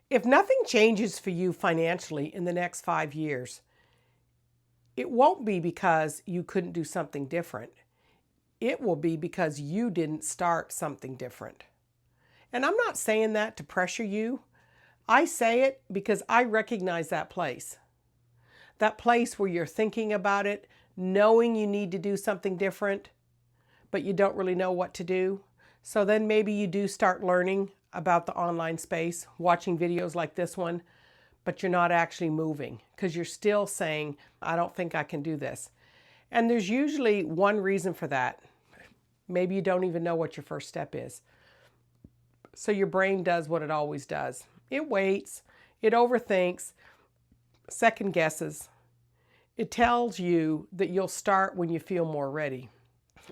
If nothing changes for you financially in the next 5 years, it won't be because you couldn't do something different. It will be because you didn't start something different. And I'm not saying that to pressure you. I say it because I recognize that place. That place where you're thinking about it, knowing you need to do something different, but you don't really know what to do. So then maybe you do start learning about the online space, watching videos like this one, but you're not actually moving because you're still saying, I don't think I can do this. And there's usually one reason for that. Maybe you don't even know what your first step is. So your brain does what it always does. It waits, it overthinks, second guesses. It tells you that you'll start when you feel more ready.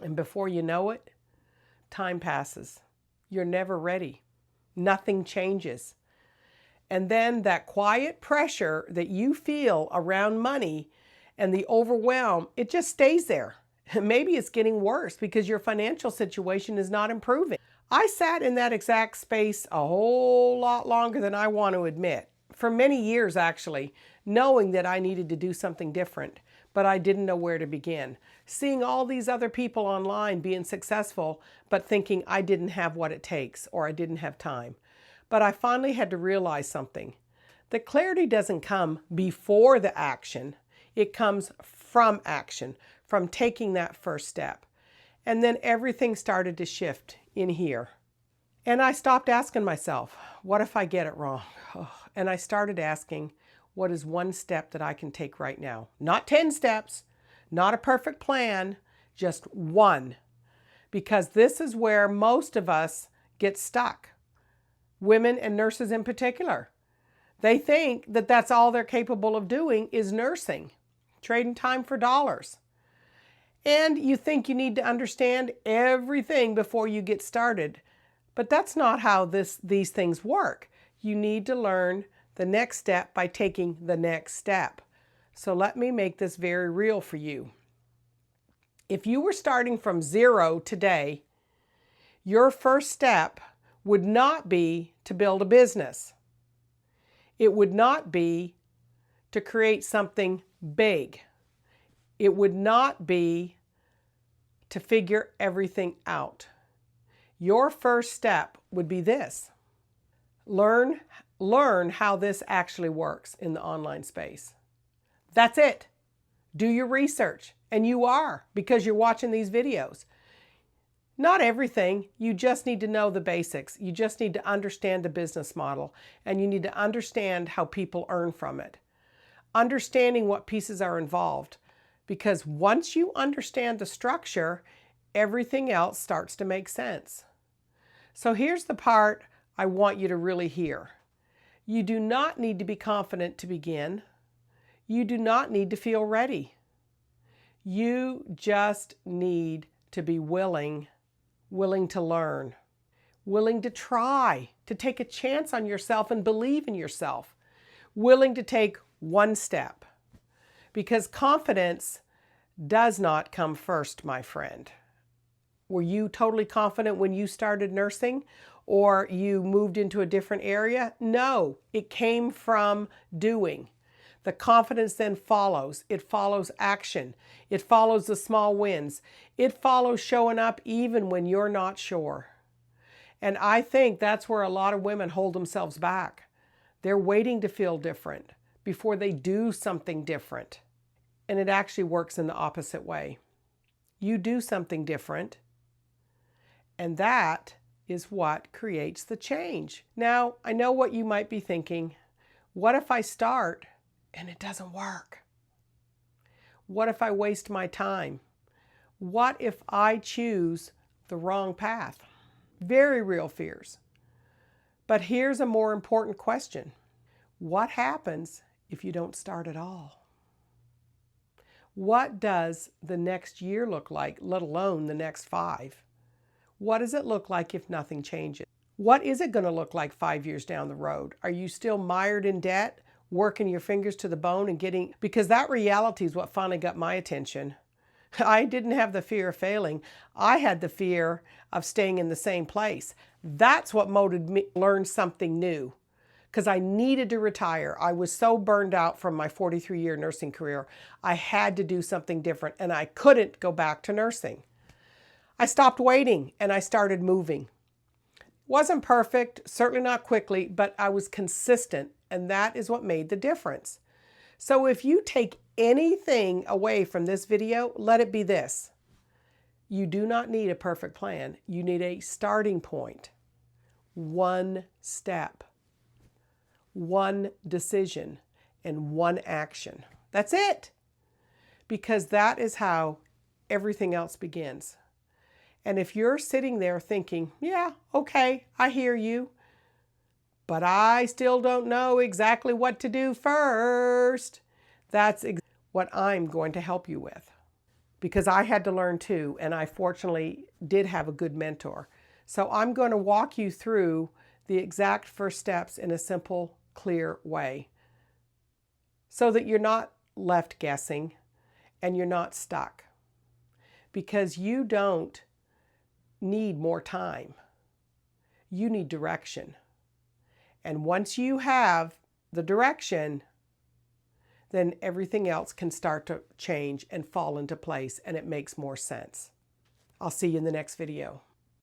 And before you know it, time passes. You're never ready. Nothing changes. And then that quiet pressure that you feel around money and the overwhelm, it just stays there. Maybe it's getting worse because your financial situation is not improving. I sat in that exact space a whole lot longer than I want to admit. For many years, actually, knowing that I needed to do something different, but I didn't know where to begin. Seeing all these other people online being successful, but thinking I didn't have what it takes or I didn't have time. But I finally had to realize something. That clarity doesn't come before the action. It comes from action, from taking that first step. And then everything started to shift in here. And I stopped asking myself, what if I get it wrong? And I started asking, what is one step that I can take right now? Not 10 steps, not a perfect plan, just one. Because this is where most of us get stuck. Women and nurses in particular. They think that that's all they're capable of doing is nursing, trading time for dollars. And you think you need to understand everything before you get started. But that's not how these things work. You need to learn the next step by taking the next step. So let me make this very real for you. If you were starting from zero today, your first step would not be to build a business. It would not be to create something big. It would not be to figure everything out. Your first step would be this. Learn how this actually works in the online space. That's it. Do your research. And you are, because you're watching these videos. Not everything. You just need to know the basics. You just need to understand the business model. And you need to understand how people earn from it. Understanding what pieces are involved. Because once you understand the structure, everything else starts to make sense. So here's the part I want you to really hear. You do not need to be confident to begin. You do not need to feel ready. You just need to be willing to learn, willing to try, to take a chance on yourself and believe in yourself, willing to take one step. Because confidence does not come first, my friend. Were you totally confident when you started nursing or you moved into a different area? No, it came from doing. The confidence then follows. It follows action. It follows the small wins. It follows showing up even when you're not sure. And I think that's where a lot of women hold themselves back. They're waiting to feel different before they do something different. And it actually works in the opposite way. You do something different, and that is what creates the change. Now, I know what you might be thinking. What if I start and it doesn't work? What if I waste my time? What if I choose the wrong path? Very real fears. But here's a more important question. What happens if you don't start at all? What does the next year look like, let alone the next 5? What does it look like if nothing changes? What is it going to look like 5 years down the road? Are you still mired in debt, working your fingers to the bone and getting, because that reality is what finally got my attention. I didn't have the fear of failing. I had the fear of staying in the same place. That's what motivated me to learn something new. because I needed to retire. I was so burned out from my 43-year nursing career. I had to do something different, and I couldn't go back to nursing. I stopped waiting and I started moving. Wasn't perfect, certainly not quickly, but I was consistent, and that is what made the difference. So if you take anything away from this video, let it be this. You do not need a perfect plan. You need a starting point. One step, one decision, and one action. That's it. Because that is how everything else begins. And if you're sitting there thinking, yeah, okay, I hear you, but I still don't know exactly what to do first, that's what I'm going to help you with. Because I had to learn too, and I fortunately did have a good mentor. So I'm going to walk you through the exact first steps in a simple, clear way so that you're not left guessing and you're not stuck. Because you don't need more time. You need direction. And once you have the direction, then everything else can start to change and fall into place, and it makes more sense. I'll see you in the next video.